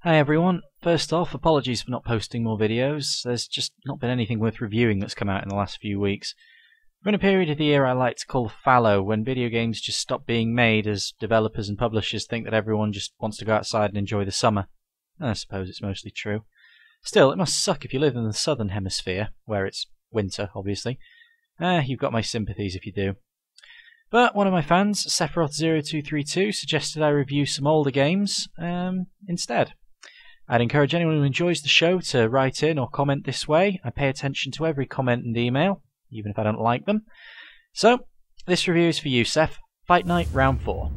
Hi everyone, first off, apologies for not posting more videos. There's just not been anything worth reviewing that's come out in the last few weeks. We're in a period of the year I like to call fallow, when video games just stop being made as developers and publishers think that everyone just wants to go outside and enjoy the summer. I suppose it's mostly true. Still, it must suck if you live in the southern hemisphere, where it's winter, obviously. You've got my sympathies if you do. But one of my fans, Sephiroth0232, suggested I review some older games instead. I'd encourage anyone who enjoys the show to write in or comment this way. I pay attention to every comment and email, even if I don't like them. So, this review is for you, Seth. Fight Night Round 4.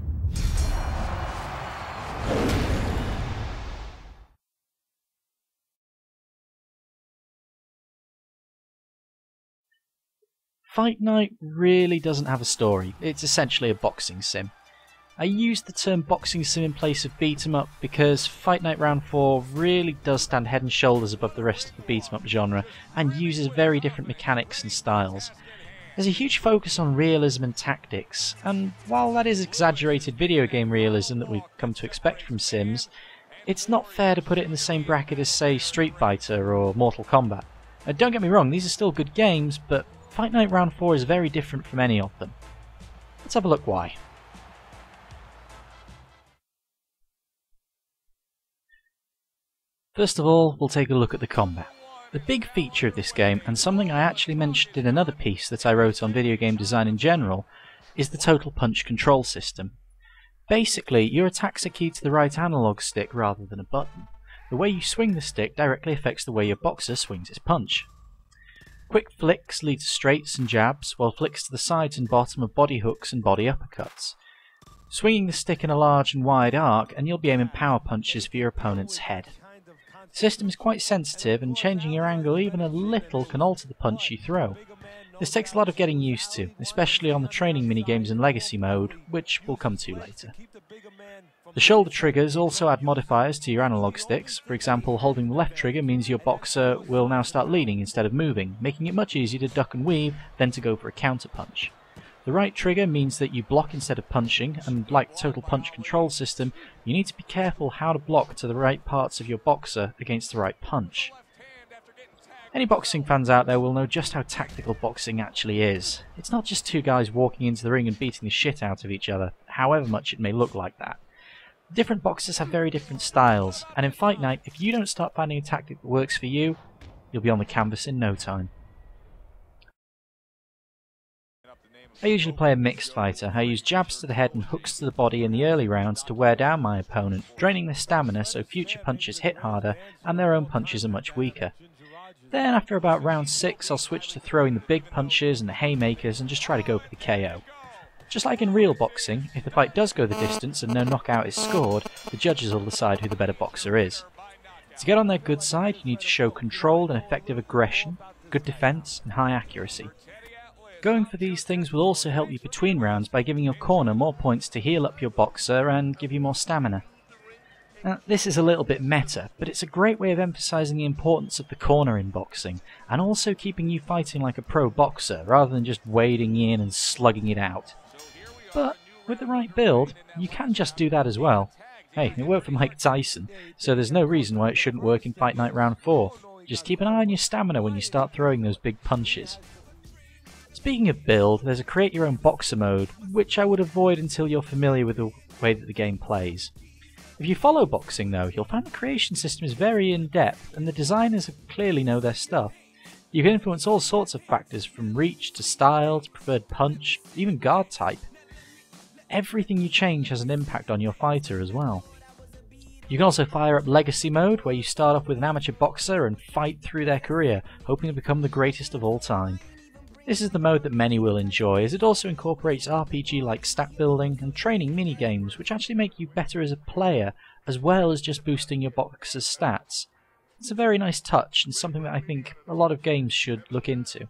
Fight Night really doesn't have a story. It's essentially a boxing sim. I use the term boxing sim in place of beat 'em up because Fight Night Round 4 really does stand head and shoulders above the rest of the beat 'em up genre and uses very different mechanics and styles. There's a huge focus on realism and tactics, and while that is exaggerated video game realism that we've come to expect from Sims, it's not fair to put it in the same bracket as, say, Street Fighter or Mortal Kombat. Don't get me wrong, these are still good games, but Fight Night Round 4 is very different from any of them. Let's have a look why. First of all, we'll take a look at the combat. The big feature of this game, and something I actually mentioned in another piece that I wrote on video game design in general, is the total punch control system. Basically, your attacks are keyed to the right analog stick rather than a button. The way you swing the stick directly affects the way your boxer swings his punch. Quick flicks lead to straights and jabs, while flicks to the sides and bottom are body hooks and body uppercuts. Swinging the stick in a large and wide arc, and you'll be aiming power punches for your opponent's head. The system is quite sensitive, and changing your angle even a little can alter the punch you throw. This takes a lot of getting used to, especially on the training minigames in Legacy mode, which we'll come to later. The shoulder triggers also add modifiers to your analog sticks. For example, holding the left trigger means your boxer will now start leaning instead of moving, making it much easier to duck and weave than to go for a counter punch. The right trigger means that you block instead of punching, and like the total punch control system, you need to be careful how to block to the right parts of your boxer against the right punch. Any boxing fans out there will know just how tactical boxing actually is. It's not just two guys walking into the ring and beating the shit out of each other, however much it may look like that. Different boxers have very different styles, and in Fight Night, if you don't start finding a tactic that works for you, you'll be on the canvas in no time. I usually play a mixed fighter. I use jabs to the head and hooks to the body in the early rounds to wear down my opponent, draining their stamina so future punches hit harder and their own punches are much weaker. Then after about round 6 I'll switch to throwing the big punches and the haymakers and just try to go for the KO. Just like in real boxing, if the fight does go the distance and no knockout is scored, the judges will decide who the better boxer is. To get on their good side, you need to show controlled and effective aggression, good defense and high accuracy. Going for these things will also help you between rounds by giving your corner more points to heal up your boxer and give you more stamina. Now, this is a little bit meta, but it's a great way of emphasising the importance of the corner in boxing, and also keeping you fighting like a pro boxer rather than just wading in and slugging it out. But with the right build, you can just do that as well. Hey, it worked for Mike Tyson, so there's no reason why it shouldn't work in Fight Night Round 4. Just keep an eye on your stamina when you start throwing those big punches. Speaking of build, there's a create your own boxer mode, which I would avoid until you're familiar with the way that the game plays. If you follow boxing though, you'll find the creation system is very in-depth, and the designers clearly know their stuff. You can influence all sorts of factors from reach to style to preferred punch, even guard type. Everything you change has an impact on your fighter as well. You can also fire up Legacy mode, where you start off with an amateur boxer and fight through their career, hoping to become the greatest of all time. This is the mode that many will enjoy, as it also incorporates RPG-like stat building and training minigames, which actually make you better as a player, as well as just boosting your boxer's stats. It's a very nice touch, and something that I think a lot of games should look into.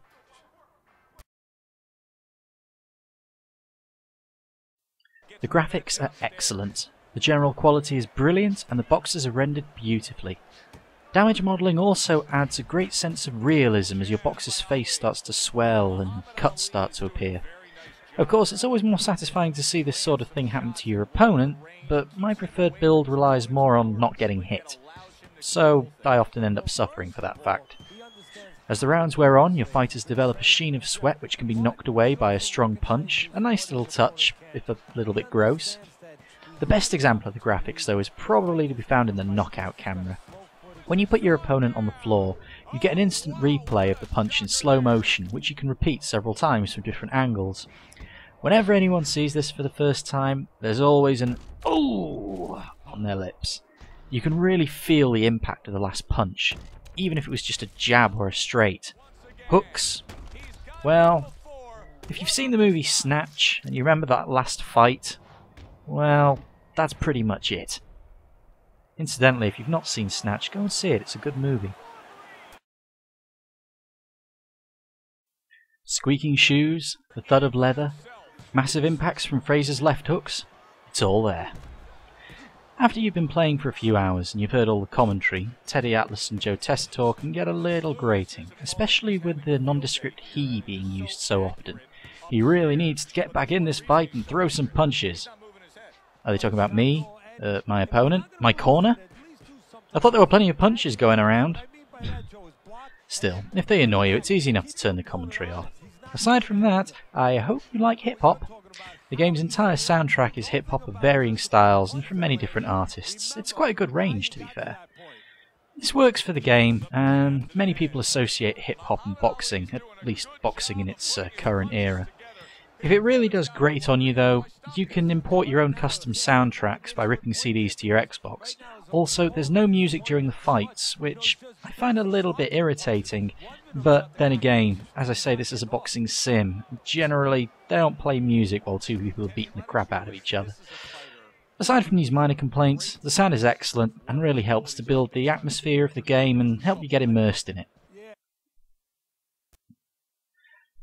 The graphics are excellent, the general quality is brilliant, and the boxers are rendered beautifully. Damage modelling also adds a great sense of realism as your boxer's face starts to swell and cuts start to appear. Of course, it's always more satisfying to see this sort of thing happen to your opponent, but my preferred build relies more on not getting hit, so I often end up suffering for that fact. As the rounds wear on, your fighters develop a sheen of sweat which can be knocked away by a strong punch, a nice little touch, if a little bit gross. The best example of the graphics, though, is probably to be found in the knockout camera. When you put your opponent on the floor, you get an instant replay of the punch in slow motion, which you can repeat several times from different angles. Whenever anyone sees this for the first time, there's always an "ooh" on their lips. You can really feel the impact of the last punch, even if it was just a jab or a straight. Hooks? Well, if you've seen the movie Snatch, and you remember that last fight, well, that's pretty much it. Incidentally, if you've not seen Snatch, go and see it, it's a good movie. Squeaking shoes, the thud of leather, massive impacts from Fraser's left hooks, it's all there. After you've been playing for a few hours and you've heard all the commentary, Teddy Atlas and Joe Tessitore can get a little grating, especially with the nondescript he being used so often. He really needs to get back in this fight and throw some punches. Are they talking about me? My opponent? My corner? I thought there were plenty of punches going around. Still, if they annoy you, it's easy enough to turn the commentary off. Aside from that, I hope you like hip-hop. The game's entire soundtrack is hip-hop of varying styles and from many different artists. It's quite a good range, to be fair. This works for the game, and many people associate hip-hop and boxing, at least boxing in its current era. If it really does grate on you, though, you can import your own custom soundtracks by ripping CDs to your Xbox. Also, there's no music during the fights, which I find a little bit irritating, but then again, as I say, this is a boxing sim. Generally, they don't play music while two people are beating the crap out of each other. Aside from these minor complaints, the sound is excellent and really helps to build the atmosphere of the game and help you get immersed in it.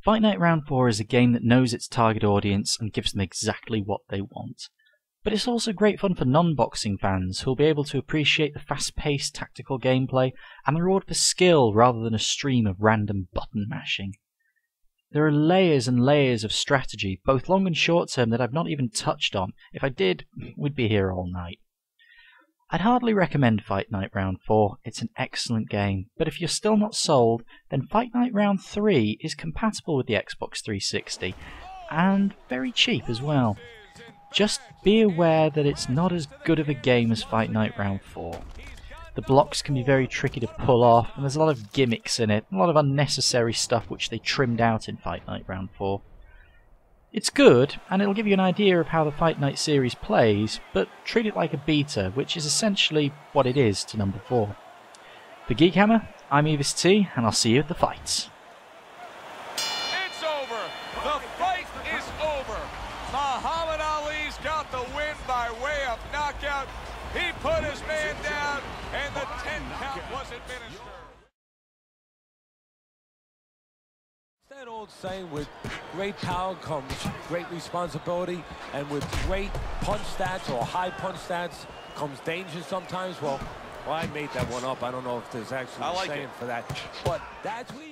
Fight Night Round 4 is a game that knows its target audience and gives them exactly what they want. But it's also great fun for non-boxing fans who will be able to appreciate the fast-paced tactical gameplay and the reward for skill rather than a stream of random button mashing. There are layers and layers of strategy, both long and short term, that I've not even touched on. If I did, we'd be here all night. I'd hardly recommend Fight Night Round 4, it's an excellent game, but if you're still not sold, then Fight Night Round 3 is compatible with the Xbox 360, and very cheap as well. Just be aware that it's not as good of a game as Fight Night Round 4. The blocks can be very tricky to pull off, and there's a lot of gimmicks in it, a lot of unnecessary stuff which they trimmed out in Fight Night Round 4. It's good, and it'll give you an idea of how the Fight Night series plays, but treat it like a beta, which is essentially what it is to number 4. For Geek Hammer, I'm Evis T, and I'll see you at the fights. It's over! The fight is over! Muhammad Ali's got the win by way of knockout. He put his man down, and the 10 count was administered. That old saying, with great power comes great responsibility, and with great punch stats or high punch stats comes danger sometimes. Well, I made that one up. I don't know if there's actually a saying for that, but that's what